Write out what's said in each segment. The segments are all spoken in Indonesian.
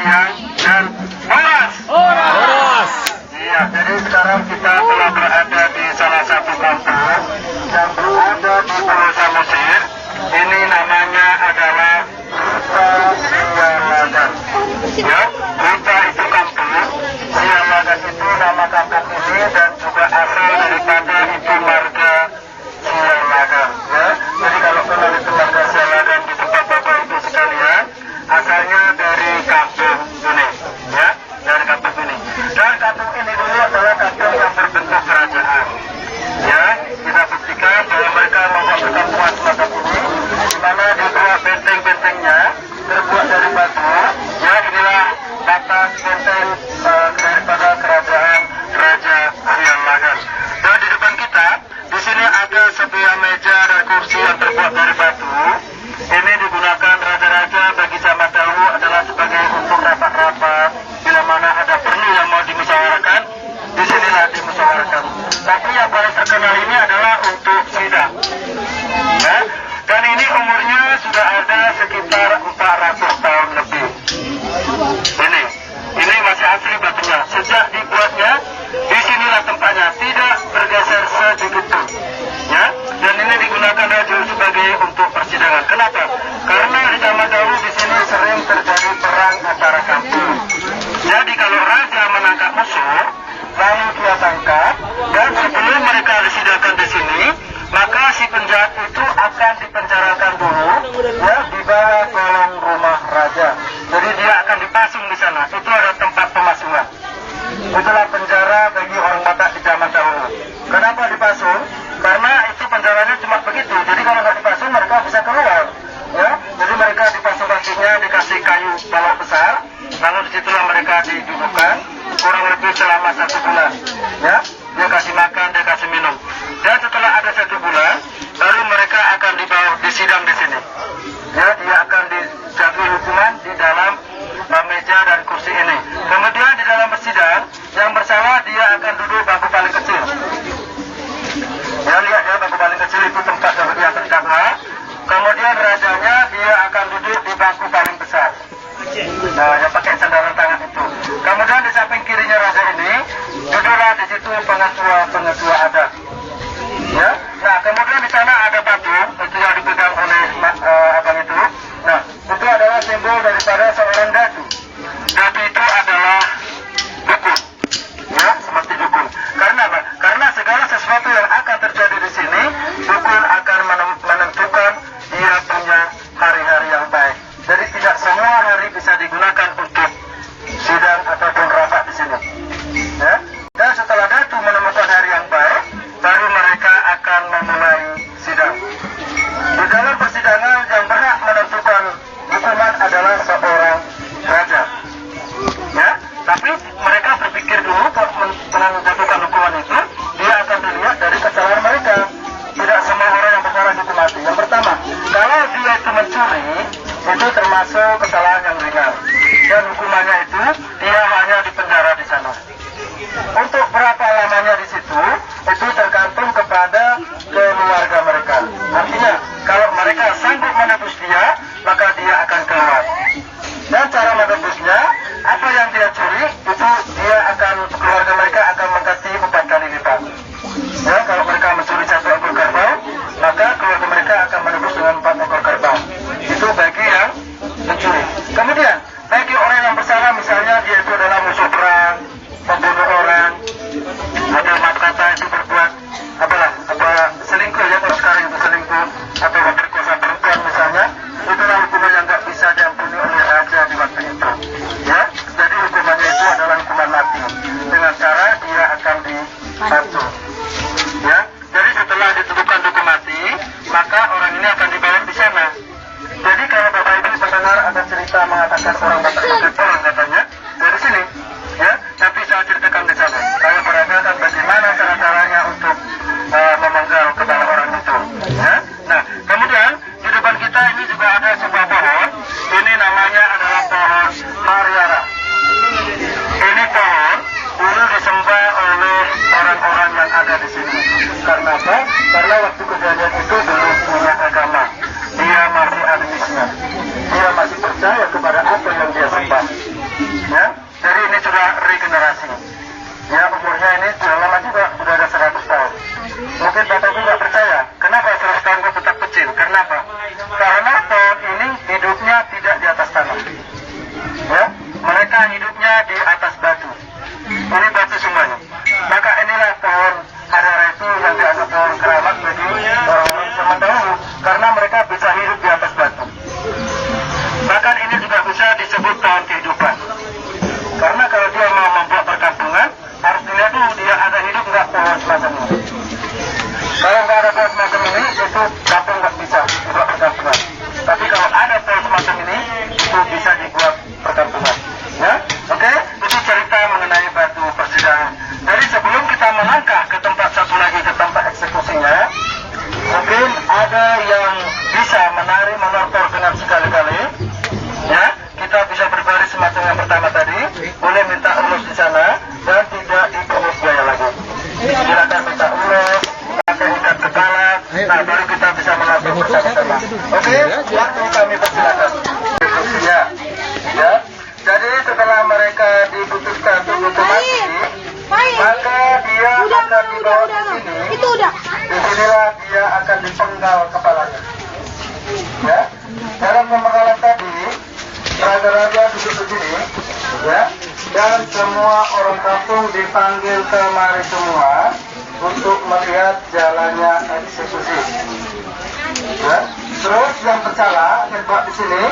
siang dan horas. Horas. Iya, jadi sekarang kita telah berada di salah satu kampung yang berada di Pulau Samosir. Ini namanya adalah Huta Sialagan. Ya, Huta itu kampung, Sialagan itu nama kampung ini dan juga asal daripada itu marga Sialagan. Ya, jadi kalau kenal itu marga Sialagan di tempat bapak itu sekalian, asalnya dari kampung ini. Ya, dari kampung ini. Dan kampung ini dulu adalah kampung yang berbentuk kerajaan. Ya, kita buktikan bahwa mereka membuat perkampungan semacam ini, di mana di bawah benteng-bentengnya terbuat dari batu. Ya, inilah batas benteng daripada kerajaan Raja Sialagan. Dan di depan kita, di sini ada sebuah meja dan kursi yang terbuat dari batu. Ini digunakan raja-raja bagi zaman dahulu adalah sebagai untuk rapat-rapat. Bila mana ada perlu yang mau dimusyawarahkan, di sinilah dimusyawarahkan. Tapi yang paling terkenal ini adalah untuk sidang. Ya, dan ini umurnya sudah ada sekitar 400 tahun lebih. Ini masih asli batunya. Sejak dibuatnya, di sinilah tempatnya, tidak bergeser sedikit pun. Ya, dan ini digunakan raja sebagai untuk persidangan. Kenapa? Karena di zaman dahulu di sini sering terjadi perang antara kampung. Jadi kalau raja menangkap musuh, lalu dia tangkap, dan sebelum mereka disidangkan di sini, maka si penjahat itu akan dipenjarakan dulu, ya, di bawah kolong rumah raja. Jadi dia akan dipasung di sana. Itu ada tempat pemasungan. Itulah penjara bagi orang Batak di zaman dahulu. Kenapa dipasung? Karena itu penjaranya cuma begitu. Jadi kalau nggak dipasung mereka bisa keluar. Ya, jadi mereka dipasung kakinya, dikasih kayu balok besar, lalu disitulah mereka didudukkan kurang lebih selama 1 bulan. Ya, dia kasih makan, dia kasih minum. Dan setelah ada 1 bulan, baru mereka akan dibawa disidang di sini. Ya, dia akan dijatuhi hukuman di dalam meja dan kursi ini. Kemudian di dalam bersidang, yang bersalah dia akan duduk bangku paling kecil. Ya, lihat ya, bangku paling kecil itu tempat yang terdakwa. Kemudian rajanya dia akan duduk di bangku paling besar. Nah, yang pakai sandaran tangan itu. Kemudian di samping kirinya raja ini, duduklah di situ pengetua adat. Ya, nah kemudian di sana ada patung itu yang dipegang oleh abang itu. Nah, itu adalah simbol daripada seorang datu. Datu itu adalah dukun. Ya, seperti dukun. Karena apa? Karena segala sesuatu yang akan terjadi di sini, dukun akan menentukan dia punya hari-hari yang baik. Jadi tidak semua hari bisa digunakan untuk sidang ataupun rapat di sini. Ya. Dan setelah datu menemukan hari yang baik, baru mereka akan memulai sidang. Di dalam persidangan yang berhak menentukan hukuman adalah seorang raja. Ya, tapi mereka berpikir dulu kalau menentukan hukuman itu, dia akan dilihat dari kesalahan mereka. Tidak semua orang yang bersalah dihukum mati. Yang pertama, kalau dia itu mencuri, itu termasuk kesalahan yang ringan. Dan hukumannya itu, dia hanya dipenjara di sana. Untuk berapa lamanya di situ, itu tergantung kepada keluarga mereka. Artinya, kalau mereka sanggup menebus dia, maka dia akan keluar. Dan cara menebusnya, apa yang dia curi, itu dia akan, keluarga mereka akan mengganti 4 kali lipat. Ya, kalau mereka mencuri 1 ekor kerbau, maka keluarga mereka akan menebus dengan 4 ekor kerbau. Itu bagi yang mencuri. Kemudian, bagi orang yang bersalah, misalnya dia itu adalah musuh perang, pembunuh orang, ada maaf kata itu berbuat selingkuh, ya kalau sekarang itu selingkuh atau memperkosa perempuan misalnya, itulah hukuman yang nggak bisa diampuni oleh raja di waktu itu. Ya, jadi hukumannya itu adalah hukuman mati dengan cara dia akan dipatung. Ya, jadi setelah ditentukan hukum mati, maka orang ini akan dibawa di sana. Jadi kalau Bapak Ibu mendengar ada cerita mengatakan orang Batak pakai tolong katanya dari sini, ya, tapi saya ceritakan di sana. Saya peragakan bagaimana cara-caranya untuk memenggal kepala orang itu. Ya, nah kemudian di depan kita ini juga ada sebuah pohon. Ini namanya adalah pohon Mariara. Ini pohon dulu disembah oleh orang-orang yang ada di sini. Karena apa? Karena waktu kejadian itu belum punya agama. Dia masih ateisnya. Dia masih percaya kepada apa yang dia sembah. mereka hidupnya di atas batu. Ini batu semuanya. Maka inilah pohon Hadara itu yang dianggap pohon keramat bagi orang zaman dahulu, karena mereka bisa hidup di atas batu. Bahkan ini juga bisa disebut pohon kehidupan. Karena kalau dia mau membuat perkampungan, harus dilihat dulu dia ada hidup nggak pohon semacam ini. Kalau nggak ada pohon semacam ini, itu kampung nggak bisa dibuat perkampungan. Tapi kalau ada pohon semacam ini, itu bisa dibuat perkampungan. Ya, oke? Itu cerita mengenai batu persidangan. Jadi sebelum kita melangkah ke tempat satu lagi, ke tempat eksekusinya, mungkin ada yang bisa menari menortor dengan sekali-kali. Ya, kita bisa berbaris semacam yang pertama tadi, boleh minta ulus di sana dan tidak dipungut biaya lagi. Silakan minta ulus, pakai ikat kepala, nah baru kita bisa menortor bersama-sama. Oke, waktu kami persilakan. Ya, ya. Jadi setelah mereka diputuskan untuk mati, maka dia akan dibawa ke sini. Disinilah dia akan dipenggal kepalanya. Ya, dalam pemenggalan tadi, raja-raja duduk di sini, ya, dan semua orang kampung dipanggil kemari semua untuk melihat jalannya eksekusi. Ya, terus yang bersalah tempat di sini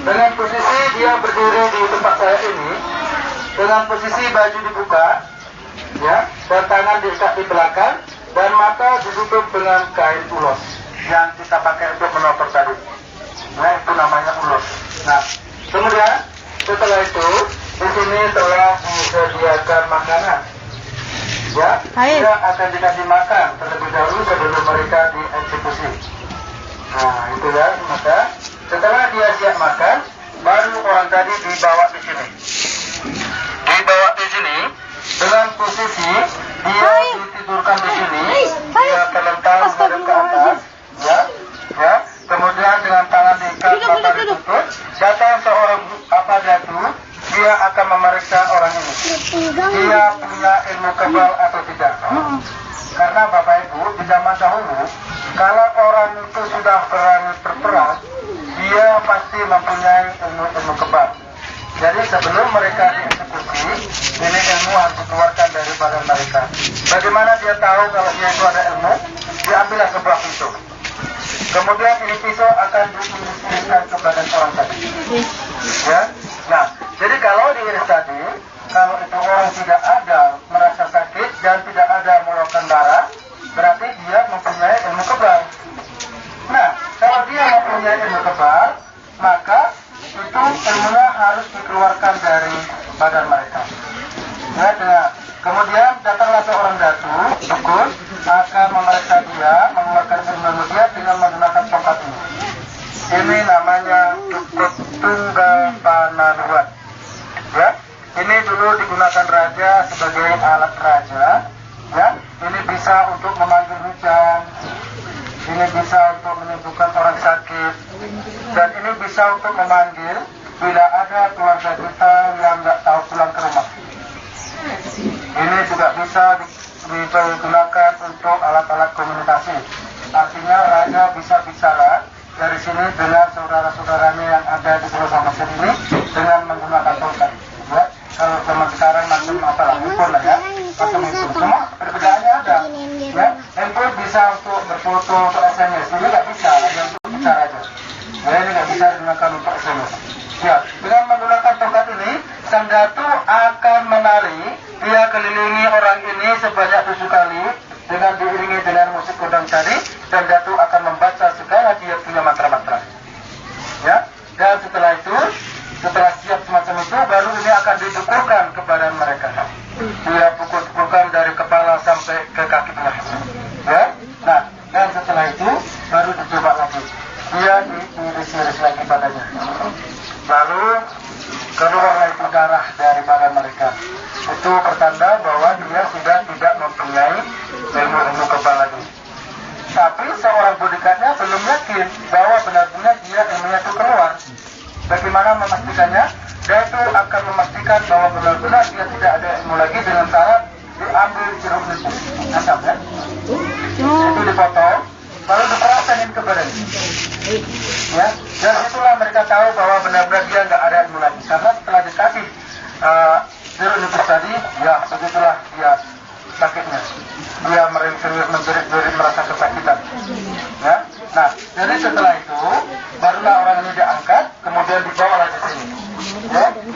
dengan posisi dia berdiri di tempat saya ini, dengan posisi baju dibuka, ya, dan tangan diikat di belakang, dan mata ditutup dengan kain ulos yang kita pakai untuk menotor tadi. Nah, itu namanya ulos. Nah, kemudian setelah itu di sini telah disediakan makanan. Ya, dia akan dikasih makan terlebih dahulu sebelum mereka dieksekusi. Nah, itu ya, maka setelah dia siap makan, baru orang tadi dibawa di sini. Dibawa di sini dengan posisi dia ditidurkan di sini, dia terlentang menghadap ke atas, ya, ya. Kemudian dengan tangan diikat, mata ditutup, datang seorang apa jatuh, dia akan memeriksa orang ini. Dia punya ilmu kebal atau tidak? Karena Bapak Ibu, di zaman dahulu, kalau orang itu sudah berani berperang, dia pasti mempunyai ilmu kebal. Jadi sebelum mereka dieksekusi, ini ilmu harus dikeluarkan dari badan mereka. Bagaimana dia tahu kalau dia itu ada ilmu? Diambillah sebuah pisau. Kemudian ini pisau akan diiriskan ke badan orang tadi. Ya, nah, jadi kalau diiris tadi, kalau itu orang tidak ada merasa sakit dan tidak ada mengeluarkan darah, berarti dia mempunyai ilmu kebal. Nah, kalau dia mempunyai ilmu kebal, maka itu ilmunya harus dikeluarkan dari badan mereka. Ya, nah, kemudian datanglah seorang datu, dukun, akan memeriksa dia, mengeluarkan ilmu dia dengan menggunakan tongkat ini. Ini namanya dukun tunggal panaluan. Ya, ini dulu digunakan raja sebagai alat raja. Ya, ini bisa untuk memanggil hujan, ini bisa untuk menyembuhkan orang sakit, dan ini bisa untuk memanggil bila ada keluarga kita yang nggak tahu pulang ke rumah. Ini juga bisa digunakan untuk alat-alat komunikasi. Artinya raja bisa bicara dari sini dengan saudara-saudaranya yang ada di Pulau Samosir ini dengan menggunakan tongkat. Ya, kalau zaman sekarang macam apa lah, handphone lah ya, macam itu. Cuma perbedaannya ada. Ya, handphone bisa untuk berfoto, untuk SMS. Ini nggak bisa, hanya untuk bicara aja. Ya, ini nggak bisa digunakan untuk SMS. Ya, dengan menggunakan tongkat ini, sang datu akan menari. Dia kelilingi orang ini sebanyak 7 kali dengan diiringi dengan musik kondang tadi, dan datu akan membaca segala dia punya mantra-mantra. Ya, dan setelah itu, setelah siap semacam itu, baru ini akan dipukulkan ke badan mereka. Dia pukul-pukulkan dari kepala sampai ke kaki tengah. Ya, nah, dan setelah itu baru dicoba lagi. Dia diiris-iris lagi badannya. Lalu keluarlah itu darah dari badan mereka. Itu pertanda bahwa dia sudah tidak mempunyai ilmu kebal lagi. Tapi seorang bodyguardnya belum yakin bahwa benar-benar dia ilmunya itu keluar. Bagaimana memastikannya? Dia itu akan memastikan bahwa benar-benar dia tidak ada ilmu lagi dengan cara diambil jeruk nipis, asam ya. Itu dipotong, lalu diperasanin ke badan. Ya, dan itulah mereka tahu bahwa benar-benar dia nggak ada ilmu lagi. Karena setelah dikasih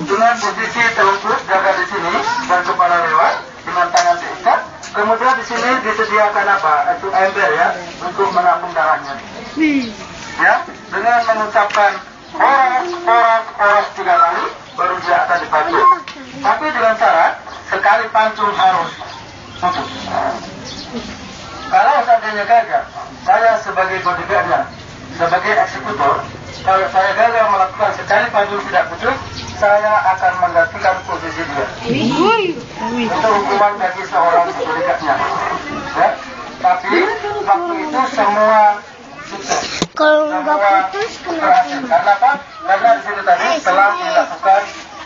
dengan posisi telungkup jaga di sini dan kepala lewat dengan tangan diikat. Kemudian di sini disediakan apa? Itu ember ya untuk menampung darahnya. Ya, dengan mengucapkan horas 3 kali baru dia akan dipancung. Tapi dengan syarat sekali pancung harus putus. Kalau seandainya gagal, saya sebagai bodyguardnya, sebagai eksekutor, kalau saya gagal melakukan sekali pancung tidak putus, saya akan menggantikan posisi dia. Itu hukuman bagi seorang bodyguardnya. Ya, tapi waktu itu semua sukses. Kalau nggak putus berhasil. Karena apa? Karena di sini tadi telah dilakukan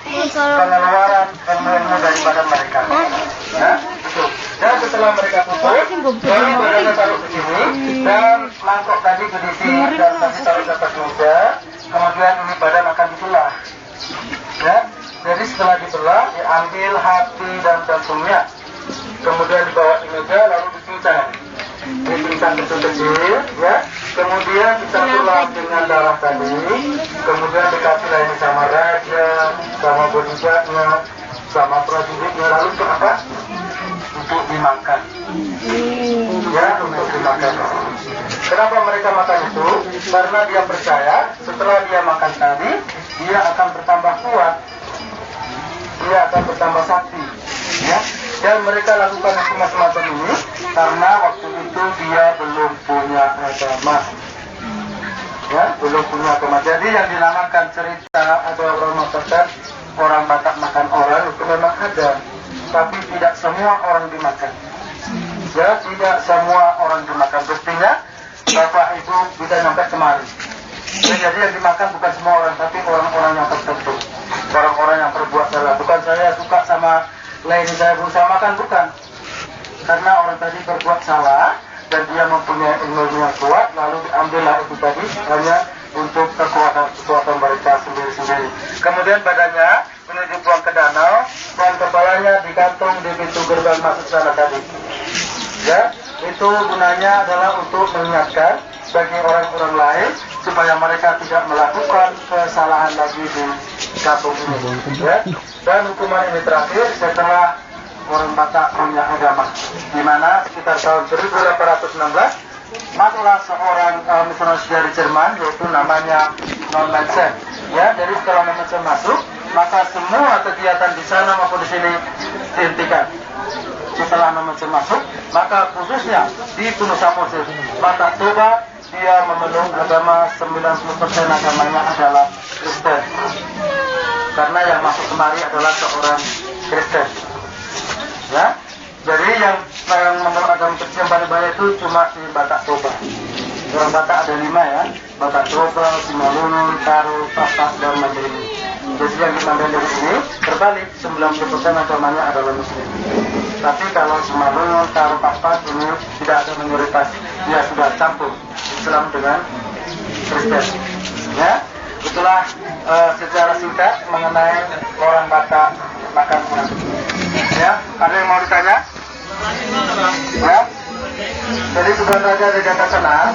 pengeluaran ilmu dari badan mereka. Ya, betul. Dan setelah mereka putus, baru badannya taruh ke sini dan mangkok tadi berisi dan tadi taruh di atas meja. Kemudian ini badan akan dibelah. Ya, jadi setelah dibelah diambil hati dan jantungnya. Kemudian dibawa di meja lalu dicincang. Dicincang kecil-kecil, ya. Kemudian disatulah dengan darah tadi. Kemudian dikasih lain sama raja, sama bodyguardnya, sama prajuritnya. Lalu untuk apa? Untuk dimakan. Ya, untuk dimakan. Kenapa mereka makan itu? Karena dia percaya setelah dia makan tadi, dia akan bertambah kuat. Dia akan bertambah sakti. Ya. Dan mereka lakukan hukuman semacam ini karena waktu itu dia belum punya agama. Ya, belum punya agama. Jadi yang dinamakan cerita atau orang mengatakan orang Batak makan orang itu memang ada, tapi tidak semua orang dimakan. Ya, tidak semua orang dimakan. Buktinya Bapak Ibu bisa sampai kemari. Ya, jadi yang dimakan bukan semua orang, tapi orang-orang yang tertentu, orang-orang yang berbuat salah. Bukan saya suka sama lain saya berusaha makan, bukan. Karena orang tadi berbuat salah dan dia mempunyai ilmu yang kuat, lalu diambillah itu tadi hanya untuk kekuatan mereka sendiri-sendiri. Kemudian badannya ini dibuang ke danau dan kepalanya digantung di pintu gerbang masuk sana tadi. Ya, itu gunanya adalah untuk mengingatkan bagi orang-orang lain supaya mereka tidak melakukan kesalahan lagi di kampung ini. Ya. Dan hukuman ini terakhir setelah orang Batak punya agama, di mana sekitar tahun 1816 masuklah seorang misionaris dari Jerman, yaitu namanya Non Mansen. Ya, jadi setelah Non Mansen masuk, maka semua kegiatan di sana maupun di sini dihentikan. Setelah Non Mansen masuk, maka khususnya di Gunung Samosir, Batak Toba, dia memeluk agama 90% agamanya adalah Kristen. Karena yang masuk kemari adalah seorang Kristen. Ya, jadi yang memeluk agama Kristen paling banyak itu cuma di Batak Toba. Orang Batak ada 5 ya, Batak Toba, Simalungun, Taro, Papak, dan Mandiri. Jadi yang di Mandiri dari sini terbalik, 90% agamanya adalah Muslim. Tapi kalau Simalungun, Taro, Papak ini tidak ada minoritas, dia sudah campur Islam dengan Kristen. Ya. Itulah secara singkat mengenai orang Batak makan orang. Ya, ada yang mau ditanya? Ya. Jadi sebenarnya ada janda senang.